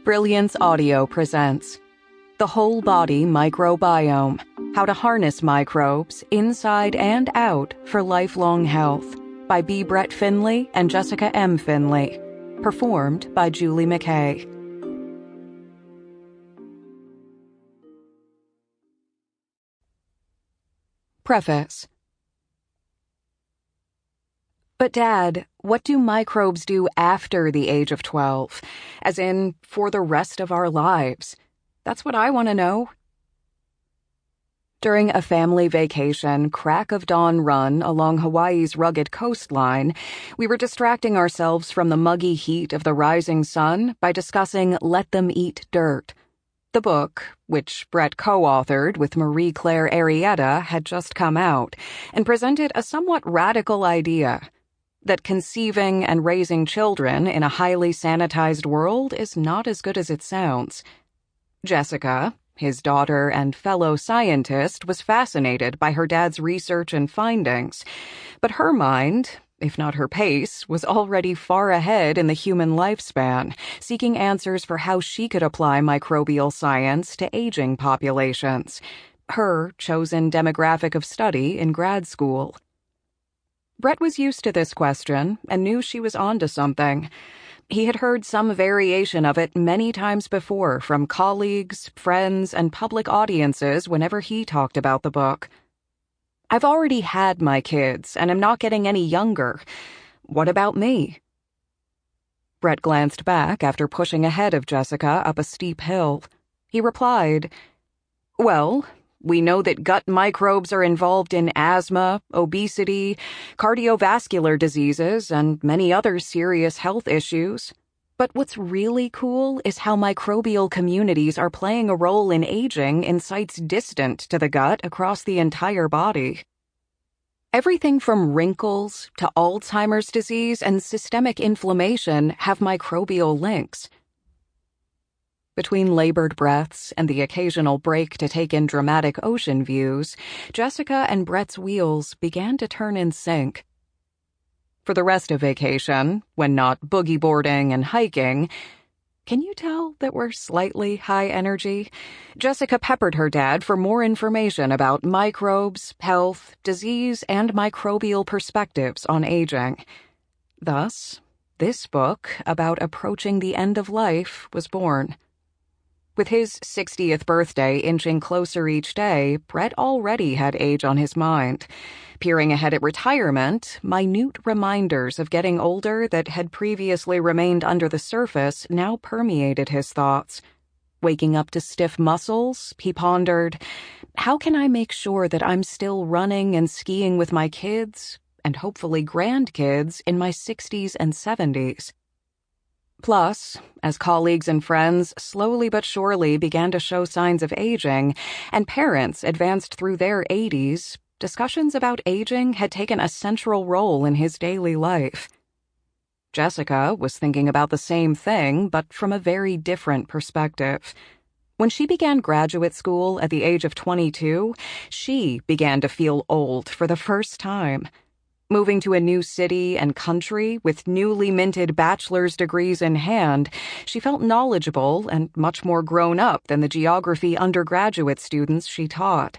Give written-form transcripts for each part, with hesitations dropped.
Brilliance Audio presents The Whole-Body Microbiome, How to Harness Microbes Inside and Out for Lifelong Health by B. Brett Finlay and Jessica M. Finlay. Performed by Julie Mckay. Preface. But Dad, what do microbes do after the age of 12? As in, for the rest of our lives? That's what I want to know. During a family vacation, crack of dawn run along Hawaii's rugged coastline, we were distracting ourselves from the muggy heat of the rising sun by discussing Let Them Eat Dirt. The book, which Brett co-authored with Marie Claire Arrieta, had just come out and presented a somewhat radical idea: that conceiving and raising children in a highly sanitized world is not as good as it sounds. Jessica, his daughter and fellow scientist, was fascinated by her dad's research and findings, but her mind, if not her pace, was already far ahead in the human lifespan, seeking answers for how she could apply microbial science to aging populations, her chosen demographic of study in grad school. Brett was used to this question and knew she was onto something. He had heard some variation of it many times before from colleagues, friends, and public audiences whenever he talked about the book. I've already had my kids and am not getting any younger. What about me? Brett glanced back after pushing ahead of Jessica up a steep hill. He replied, "Well, we know that gut microbes are involved in asthma, obesity, cardiovascular diseases, and many other serious health issues. But what's really cool is how microbial communities are playing a role in aging in sites distant to the gut across the entire body. Everything from wrinkles to Alzheimer's disease and systemic inflammation have microbial links." Between labored breaths and the occasional break to take in dramatic ocean views, Jessica and Brett's wheels began to turn in sync. For the rest of vacation, when not boogie boarding and hiking, can you tell that we're slightly high energy? Jessica peppered her dad for more information about microbes, health, disease, and microbial perspectives on aging. Thus, this book about approaching the end of life was born. With his 60th birthday inching closer each day, Brett already had age on his mind. Peering ahead at retirement, minute reminders of getting older that had previously remained under the surface now permeated his thoughts. Waking up to stiff muscles, he pondered, how can I make sure that I'm still running and skiing with my kids, and hopefully grandkids, in my 60s and 70s? Plus, as colleagues and friends slowly but surely began to show signs of aging, and parents advanced through their 80s, discussions about aging had taken a central role in his daily life. Jessica was thinking about the same thing, but from a very different perspective. When she began graduate school at the age of 22, she began to feel old for the first time. Moving to a new city and country with newly minted bachelor's degrees in hand, she felt knowledgeable and much more grown up than the geography undergraduate students she taught.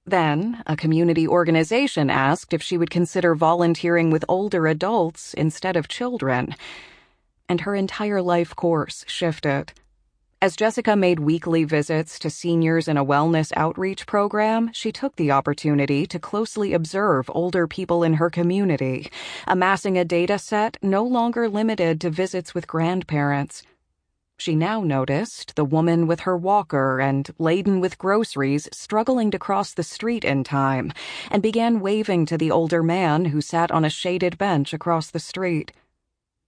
Then, a community organization asked if she would consider volunteering with older adults instead of children, and her entire life course shifted. As Jessica made weekly visits to seniors in a wellness outreach program, she took the opportunity to closely observe older people in her community, amassing a data set no longer limited to visits with grandparents. She now noticed the woman with her walker and laden with groceries struggling to cross the street in time, and began waving to the older man who sat on a shaded bench across the street.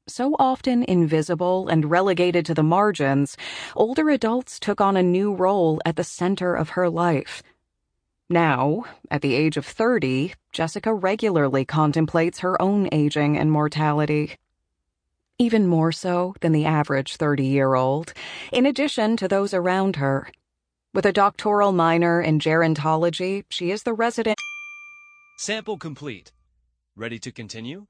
So often invisible and relegated to the margins, older adults took on a new role at the center of her life. Now, at the age of 30, Jessica regularly contemplates her own aging and mortality. Even more so than the average 30-year-old, in addition to those around her. With a doctoral minor in gerontology, she is the resident... Sample complete. Ready to continue?